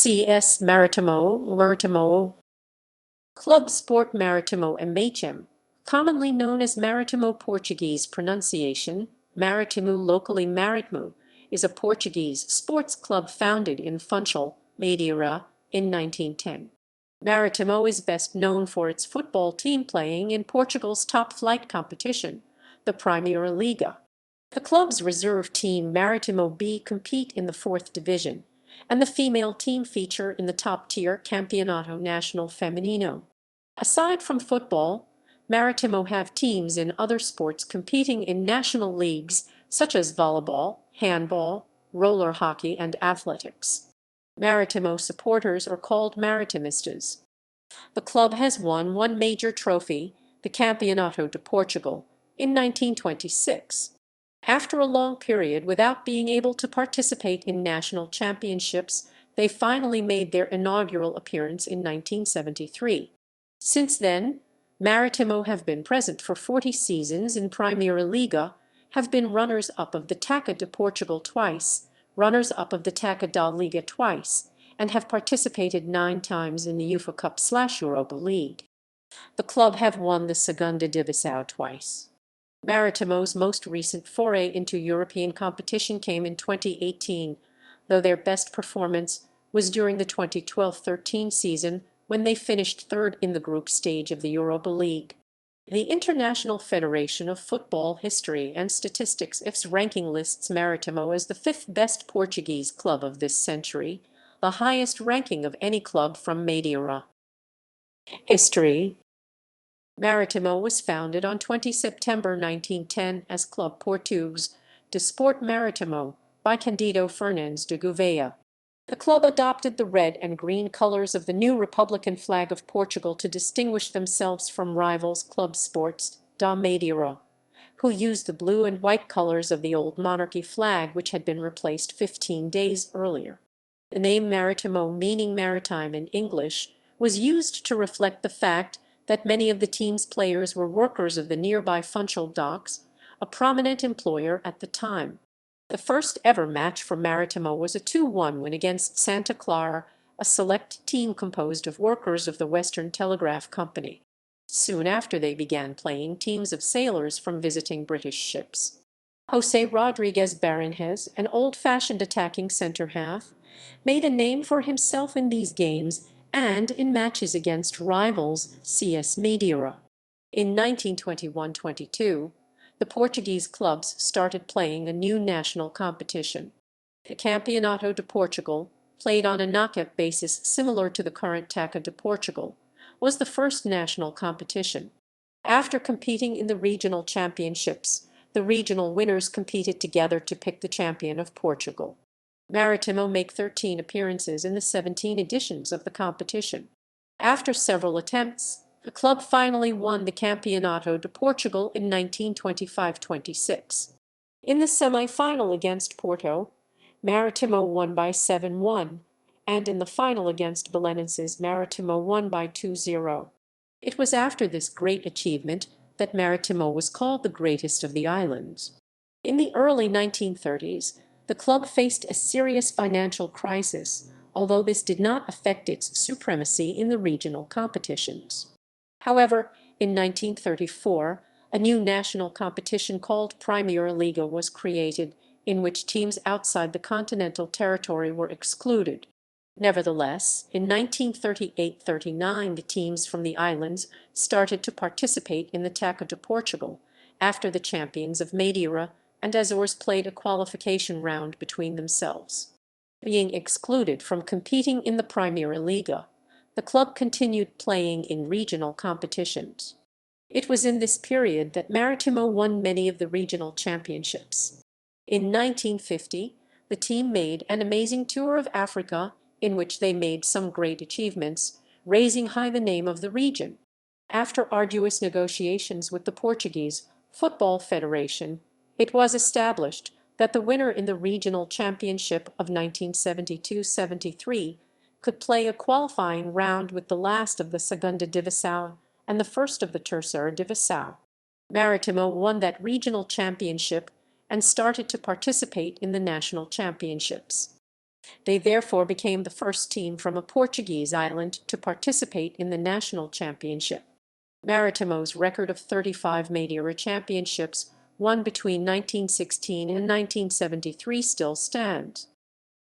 CS Marítimo Club Sport Marítimo MH M, commonly known as Marítimo Portuguese pronunciation, Marítimo locally Marítimo, is a Portuguese sports club founded in Funchal, Madeira, in 1910. Marítimo is best known for its football team playing in Portugal's top-flight competition, the Primeira Liga. The club's reserve team Marítimo B compete in the 4th division, and the female team feature in the top-tier Campeonato Nacional Feminino. Aside from football, Marítimo have teams in other sports competing in national leagues such as volleyball, handball, roller hockey, and athletics. Marítimo supporters are called Marítimistas. The club has won one major trophy, the Campeonato de Portugal, in 1926. After a long period without being able to participate in national championships, they finally made their inaugural appearance in 1973. Since then, Marítimo have been present for 40 seasons in Primeira Liga, have been runners-up of the Taça de Portugal twice, runners-up of the Taça da Liga twice, and have participated 9 times in the UEFA Cup/Europa League. The club have won the Segunda Divisão twice. Marítimo's most recent foray into European competition came in 2018, though their best performance was during the 2012-13 season when they finished third in the group stage of the Europa League. The International Federation of Football History and Statistics IF's ranking lists Marítimo as the 5th best Portuguese club of this century, the highest ranking of any club from Madeira. History. Marítimo was founded on 20 September 1910 as Club Portuguese de Sport Marítimo by Cândido Fernandes de Gouveia. The club adopted the red and green colors of the new Republican flag of Portugal to distinguish themselves from rivals Club Sports da Madeira, who used the blue and white colors of the old monarchy flag which had been replaced 15 days earlier. The name Marítimo, meaning maritime in English, was used to reflect the fact that many of the team's players were workers of the nearby Funchal docks, a prominent employer at the time. The first ever match for Marítimo was a 2-1 win against Santa Clara, a select team composed of workers of the Western Telegraph Company. Soon after they began playing teams of sailors from visiting British ships. José Rodrigues Baranjes, an old-fashioned attacking centre-half, made a name for himself in these games and in matches against rivals CS Madeira. In 1921-22, the Portuguese clubs started playing a new national competition. The Campeonato de Portugal, played on a knockout basis similar to the current Taça de Portugal, was the first national competition. After competing in the regional championships, the regional winners competed together to pick the champion of Portugal. Marítimo make 13 appearances in the 17 editions of the competition. After several attempts, the club finally won the Campeonato de Portugal in 1925-26. In the semi-final against Porto, Marítimo won by 7-1, and in the final against Belenenses, Marítimo won by 2-0. It was after this great achievement that Marítimo was called the greatest of the islands. In the early 1930s, the club faced a serious financial crisis, although this did not affect its supremacy in the regional competitions. However, in 1934, a new national competition called Primeira Liga was created, in which teams outside the continental territory were excluded. Nevertheless, in 1938-39 the teams from the islands started to participate in the Taça de Portugal, after the champions of Madeira and Azores played a qualification round between themselves. Being excluded from competing in the Primeira Liga, the club continued playing in regional competitions. It was in this period that Marítimo won many of the regional championships. In 1950, the team made an amazing tour of Africa, in which they made some great achievements, raising high the name of the region. After arduous negotiations with the Portuguese Football Federation, it was established that the winner in the regional championship of 1972-73 could play a qualifying round with the last of the Segunda Divisão and the first of the Terceira Divisão. Marítimo won that regional championship and started to participate in the national championships. They therefore became the first team from a Portuguese island to participate in the national championship. Marítimo's record of 35 Madeira championships won between 1916 and 1973 still stands.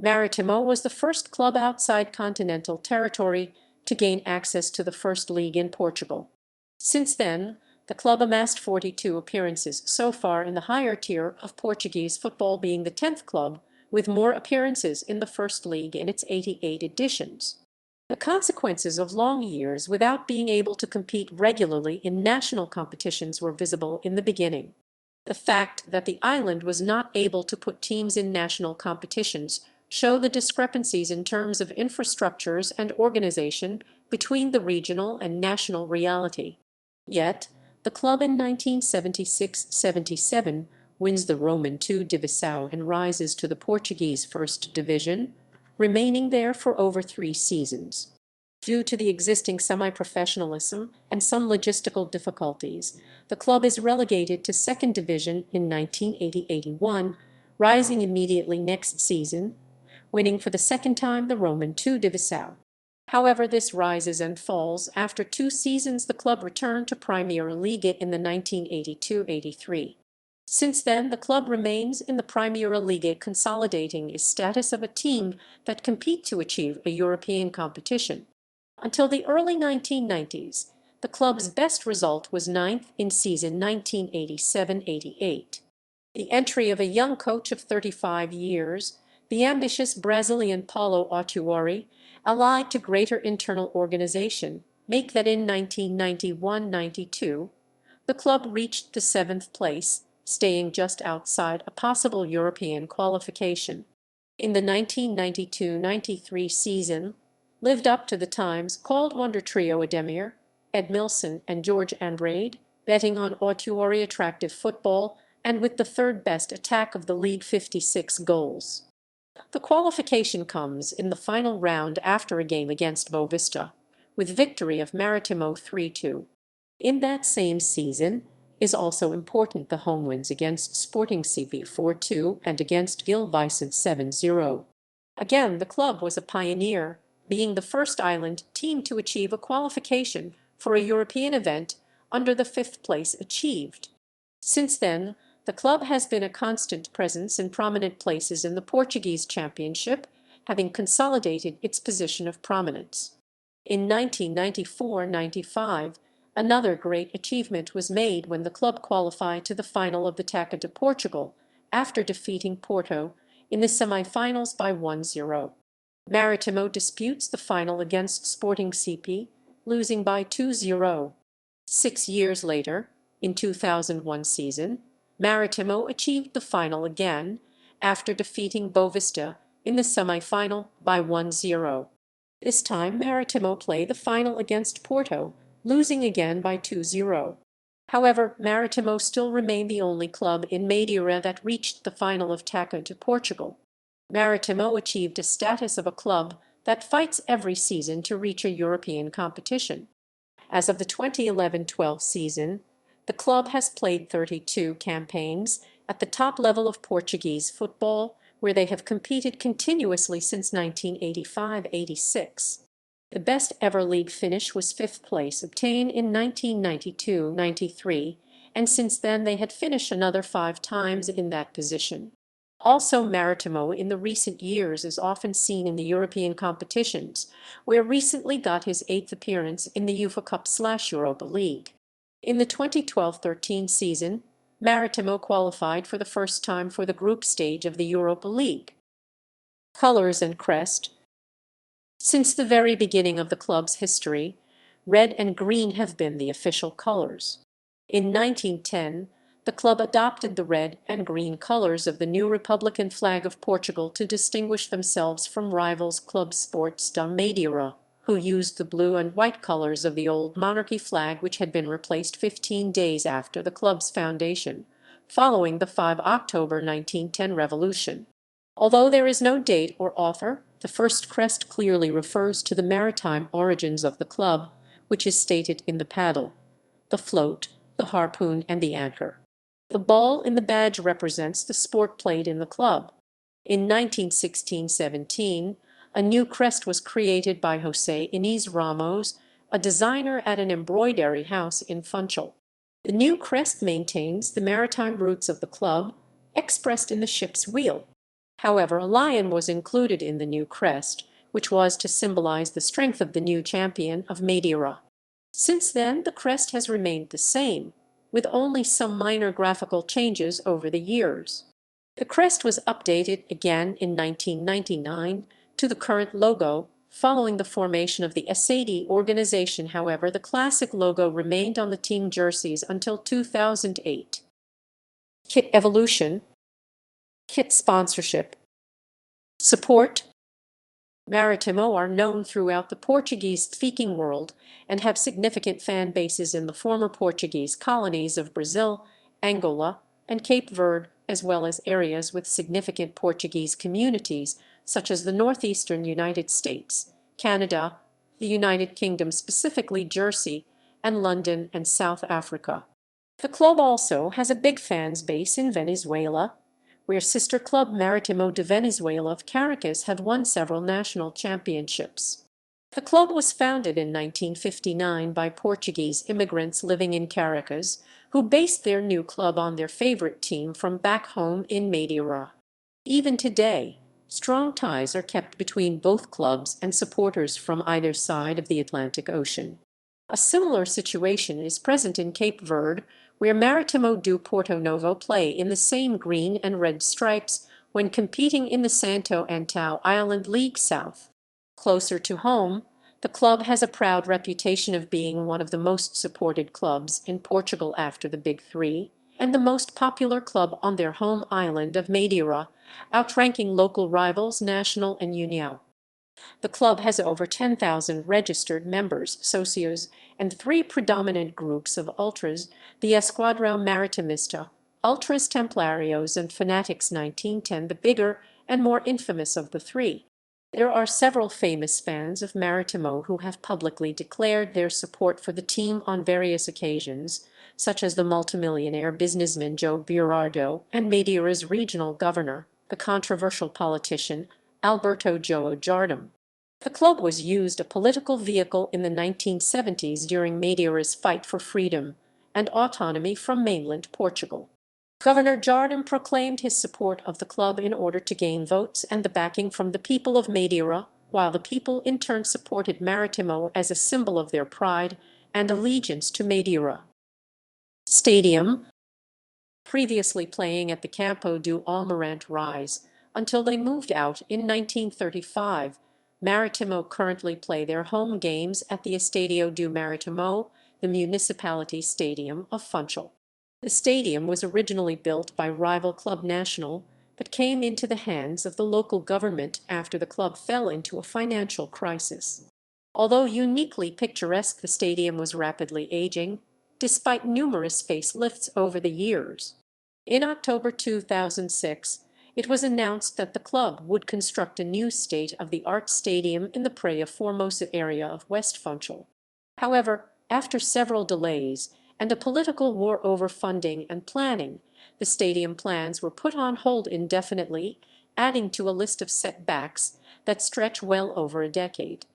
Marítimo was the first club outside continental territory to gain access to the First League in Portugal. Since then, the club amassed 42 appearances so far in the higher tier of Portuguese football, being the 10th club with more appearances in the First League in its 88 editions. The consequences of long years without being able to compete regularly in national competitions were visible in the beginning. The fact that the island was not able to put teams in national competitions show the discrepancies in terms of infrastructures and organization between the regional and national reality. Yet, the club in 1976-77 wins the Roman II Divisão and rises to the Portuguese First Division, remaining there for over 3 seasons. Due to the existing semi-professionalism and some logistical difficulties, the club is relegated to Second Division in 1980-81, rising immediately next season, winning for the second time the Roman II Divisão. However, this rises and falls. After 2 seasons, the club returned to Primeira Liga in the 1982-83. Since then, the club remains in the Primeira Liga, consolidating its status of a team that compete to achieve a European competition. Until the early 1990s, the club's best result was 9th in season 1987-88. The entry of a young coach of 35 years, the ambitious Brazilian Paulo Autuori, allied to greater internal organization, make that in 1991-92, the club reached the 7th place, staying just outside a possible European qualification. In the 1992-93 season, lived up to the times called Wonder Trio Ademir, Edmilson and George Andrade, betting on Autuori attractive football and with the third best attack of the league, 56 goals. The qualification comes in the final round after a game against Boavista, with victory of Marítimo 3-2. In that same season is also important the home wins against Sporting CP 4-2 and against Gil Vicente 7-0. Again, the club was a pioneer, being the first island team to achieve a qualification for a European event under the 5th place achieved. Since then, the club has been a constant presence in prominent places in the Portuguese Championship, having consolidated its position of prominence. In 1994-95, another great achievement was made when the club qualified to the final of the Taça de Portugal after defeating Porto in the semi-finals by 1-0. Marítimo disputes the final against Sporting CP, losing by 2-0. 6 years later, in 2001 season, Marítimo achieved the final again after defeating Boavista in the semi-final by 1-0. This time Marítimo played the final against Porto, losing again by 2-0. However, Marítimo still remained the only club in Madeira that reached the final of Taça de Portugal. Marítimo achieved a status of a club that fights every season to reach a European competition. As of the 2011-12 season, the club has played 32 campaigns at the top level of Portuguese football, where they have competed continuously since 1985-86. The best ever league finish was 5th place, obtained in 1992-93, and since then they had finished another 5 times in that position. Also, Marítimo in the recent years is often seen in the European competitions, where recently got his 8th appearance in the UEFA Cup/Europa League. In the 2012-13 season, Marítimo qualified for the first time for the group stage of the Europa League. Colors and crest. Since the very beginning of the club's history, red and green have been the official colors. In 1910, the club adopted the red and green colors of the new Republican flag of Portugal to distinguish themselves from rivals Club Sports da Madeira, who used the blue and white colors of the old monarchy flag, which had been replaced 15 days after the club's foundation, following the 5 October 1910 revolution. Although there is no date or author, the first crest clearly refers to the maritime origins of the club, which is stated in the paddle, the float, the harpoon, and the anchor. The ball in the badge represents the sport played in the club. In 1916-17, a new crest was created by José Inés Ramos, a designer at an embroidery house in Funchal. The new crest maintains the maritime roots of the club, expressed in the ship's wheel. However, a lion was included in the new crest, which was to symbolize the strength of the new champion of Madeira. Since then, the crest has remained the same, with only some minor graphical changes over the years. The crest was updated again in 1999 to the current logo, following the formation of the SAD organization. However, the classic logo remained on the team jerseys until 2008. Kit evolution, kit sponsorship, support. Marítimo are known throughout the Portuguese-speaking world and have significant fan bases in the former Portuguese colonies of Brazil, Angola, and Cape Verde, as well as areas with significant Portuguese communities, such as the northeastern United States, Canada, the United Kingdom, specifically Jersey, and London and South Africa. The club also has a big fans base in Venezuela, where sister club Marítimo de Venezuela of Caracas had won several national championships. The club was founded in 1959 by Portuguese immigrants living in Caracas, who based their new club on their favorite team from back home in Madeira. Even today, strong ties are kept between both clubs and supporters from either side of the Atlantic Ocean. A similar situation is present in Cape Verde, where Marítimo do Porto Novo play in the same green and red stripes when competing in the Santo Antão Island League South. Closer to home, the club has a proud reputation of being one of the most supported clubs in Portugal after the Big Three, and the most popular club on their home island of Madeira, outranking local rivals Nacional and União. The club has over 10,000 registered members, socios, and three predominant groups of ultras, the Esquadrão Marítimista, Ultras Templarios, and Fanatics 1910, the bigger and more infamous of the three. There are several famous fans of Marítimo who have publicly declared their support for the team on various occasions, such as the multimillionaire businessman Joe Berardo and Madeira's regional governor, the controversial politician Alberto João Jardim. The club was used a political vehicle in the 1970s during Madeira's fight for freedom and autonomy from mainland Portugal. Governor Jardim proclaimed his support of the club in order to gain votes and the backing from the people of Madeira, while the people in turn supported Marítimo as a symbol of their pride and allegiance to Madeira. Stadium. Previously playing at the Campo do Almirante Rise until they moved out in 1935, Marítimo currently play their home games at the Estádio do Marítimo, the Municipality Stadium of Funchal. The stadium was originally built by rival club Nacional, but came into the hands of the local government after the club fell into a financial crisis. Although uniquely picturesque, the stadium was rapidly aging, despite numerous facelifts over the years. In October 2006, it was announced that the club would construct a new state-of-the-art stadium in the Praia Formosa area of West Funchal. However, after several delays and a political war over funding and planning, the stadium plans were put on hold indefinitely, adding to a list of setbacks that stretch well over a decade.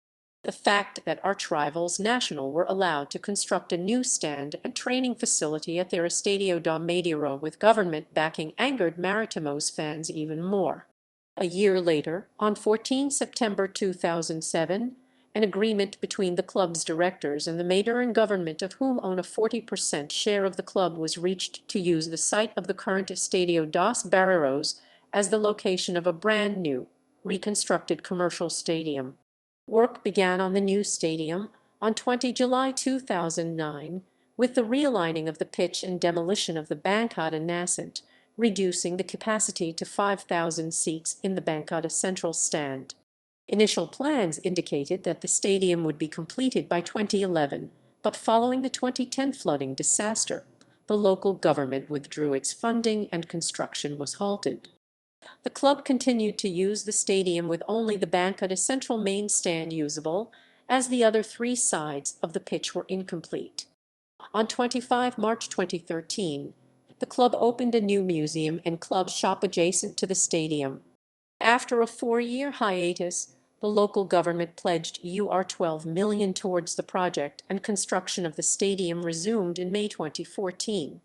The fact that arch-rivals Nacional were allowed to construct a new stand and training facility at their Estádio da Madeira with government backing angered Marítimo's fans even more. A year later, on 14 September 2007, an agreement between the club's directors and the Madeiran government, of whom own a 40% share of the club, was reached to use the site of the current Estádio dos Barreiros as the location of a brand new, reconstructed commercial stadium. Work began on the new stadium on 20 July 2009 with the realigning of the pitch and demolition of the bancada nascent, reducing the capacity to 5,000 seats in the bancada central stand. Initial plans indicated that the stadium would be completed by 2011, but following the 2010 flooding disaster, the local government withdrew its funding and construction was halted. The club continued to use the stadium with only the bancada central main stand usable, as the other three sides of the pitch were incomplete. On 25 March 2013, the club opened a new museum and club shop adjacent to the stadium. After a 4-year hiatus, the local government pledged €12 million towards the project, and construction of the stadium resumed in May 2014.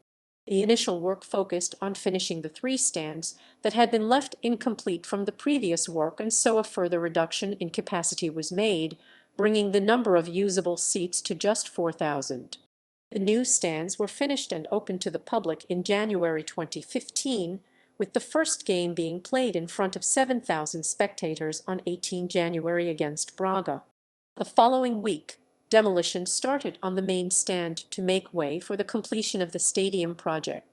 The initial work focused on finishing the 3 stands that had been left incomplete from the previous work, and so a further reduction in capacity was made, bringing the number of usable seats to just 4,000. The new stands were finished and opened to the public in January 2015, with the first game being played in front of 7,000 spectators on 18 January against Braga. The following week, demolition started on the main stand to make way for the completion of the stadium project.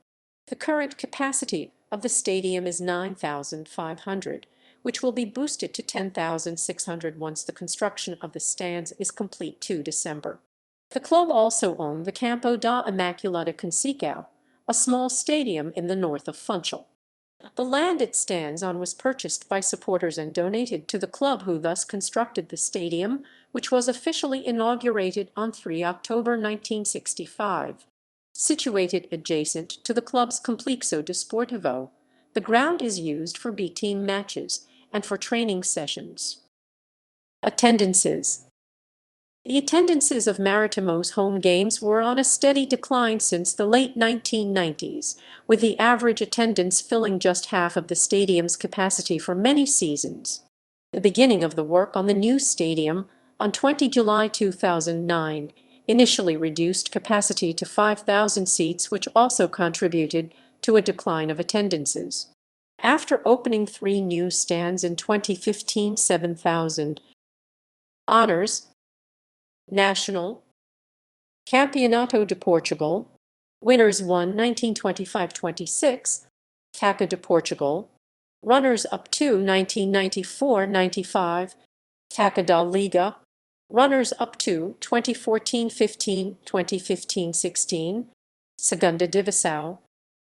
The current capacity of the stadium is 9,500, which will be boosted to 10,600 once the construction of the stands is complete to December. The club also owned the Campo da Imaculada Conceição, a small stadium in the north of Funchal. The land it stands on was purchased by supporters and donated to the club, who thus constructed the stadium, which was officially inaugurated on 3 October 1965. Situated adjacent to the club's Complexo Desportivo, the ground is used for B-team matches and for training sessions. Attendances. The attendances of Marítimo's home games were on a steady decline since the late 1990s, with the average attendance filling just half of the stadium's capacity for many seasons. The beginning of the work on the new stadium, on 20 July 2009, initially reduced capacity to 5,000 seats, which also contributed to a decline of attendances. After opening 3 new stands in 2015, 7,000. Honors. National Campeonato de Portugal. Winners won 1925-26, Taça de Portugal. Runners up to 1994-95, Taça da Liga. Runners up to 2014-15, 2015-16, Segunda Divisão.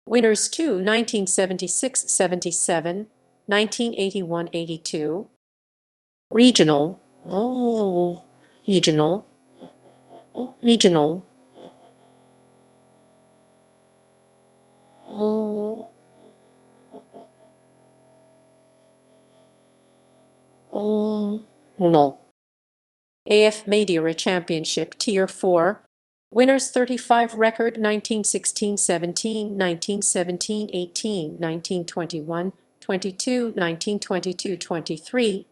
Winners to 1976-77, 1981-82. Regional. Regional. Regional. No. AF Madeira Championship Tier 4. Winners 35 record 1916-17, 1917-18, 1921-22, 1922-23,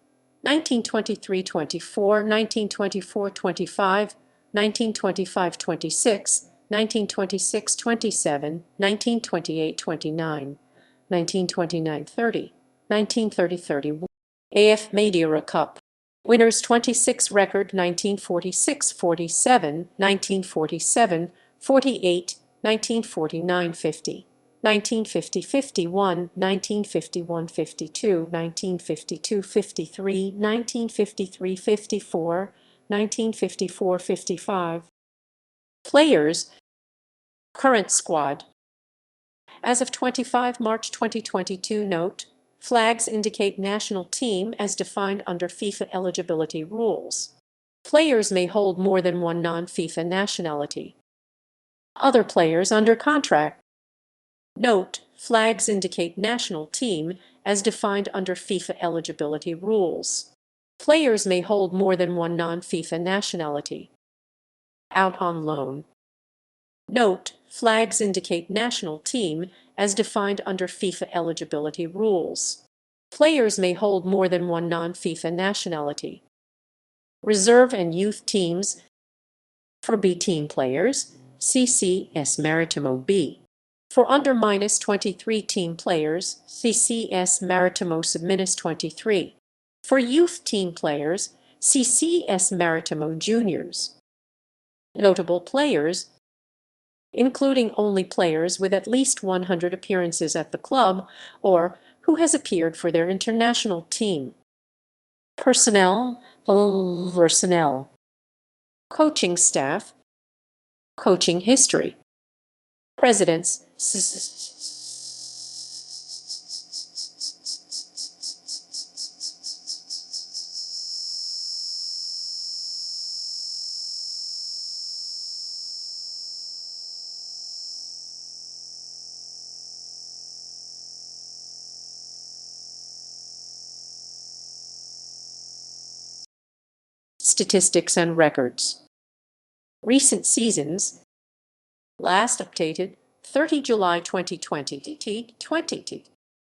1923-24, 1924-25, 1925-26, 1926-27, 1928-29, 1929-30, 1930-31. AF Madeira Cup. Winners 26 record 1946-47, 1947, 48, 1949-50, 1950-51, 1951-52, 1952-53, 1953-54, 1954-55. Players. Current squad. As of 25 March 2022, note: flags indicate national team as defined under FIFA eligibility rules. Players may hold more than one non-FIFA nationality. Other players under contract. Note: flags indicate national team as defined under FIFA eligibility rules. Players may hold more than one non-FIFA nationality. Out on loan. Note: flags indicate national team as defined under FIFA eligibility rules. Players may hold more than one non-FIFA nationality. Reserve and youth teams. For B-team players, CCS Marítimo B. For under-23 team players, CCS Marítimo sub-23. For youth team players, CCS Marítimo Juniors. Notable players, including only players with at least 100 appearances at the club or who has appeared for their international team. Personnel. Coaching staff. Coaching history. Presidents. Statistics and records. Recent seasons. Last updated 30 July 2020. T20.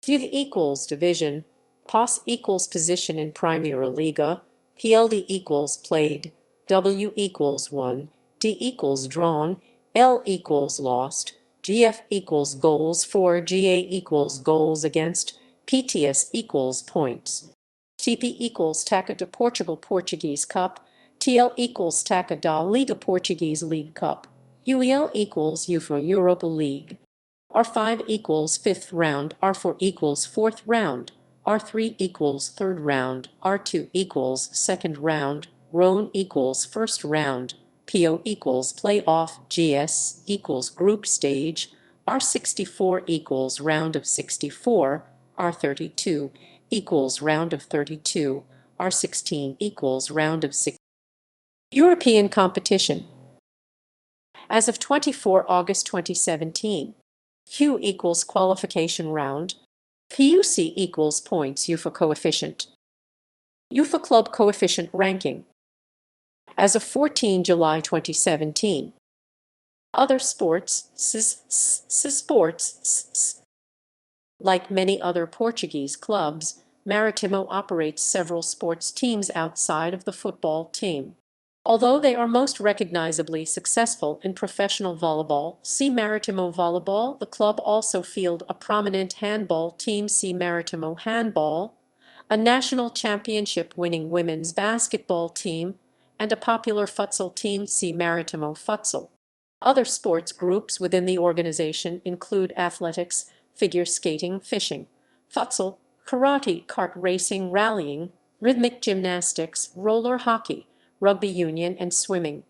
View equals division. POS equals position in Primeira Liga. PLD equals played. W equals won. D equals drawn. L equals lost. GF equals goals for. GA equals goals against. PTS equals points. TP equals Taça de Portugal Portuguese Cup. TL equals Taça da Liga Portuguese League Cup. UEL equals UEFA Europa League. R5 equals 5th round. R4 equals 4th round. R3 equals 3rd round. R2 equals 2nd round. RON equals 1st round. PO equals playoff. GS equals group stage. R64 equals round of 64. R32 equals round of 32. R16 equals round of 6. European competition. As of 24 August 2017, Q equals qualification round. PUC equals points UEFA coefficient. UEFA club coefficient ranking. As of 14 July 2017. Other sports. Sports. Like many other Portuguese clubs, Marítimo operates several sports teams outside of the football team. Although they are most recognizably successful in professional volleyball, see Marítimo Volleyball, the club also field a prominent handball team, see Marítimo Handball, a national championship-winning women's basketball team, and a popular futsal team, see Marítimo Futsal. Other sports groups within the organization include athletics, figure skating, fishing, futsal, karate, kart racing, rallying, rhythmic gymnastics, roller hockey, rugby union, and swimming.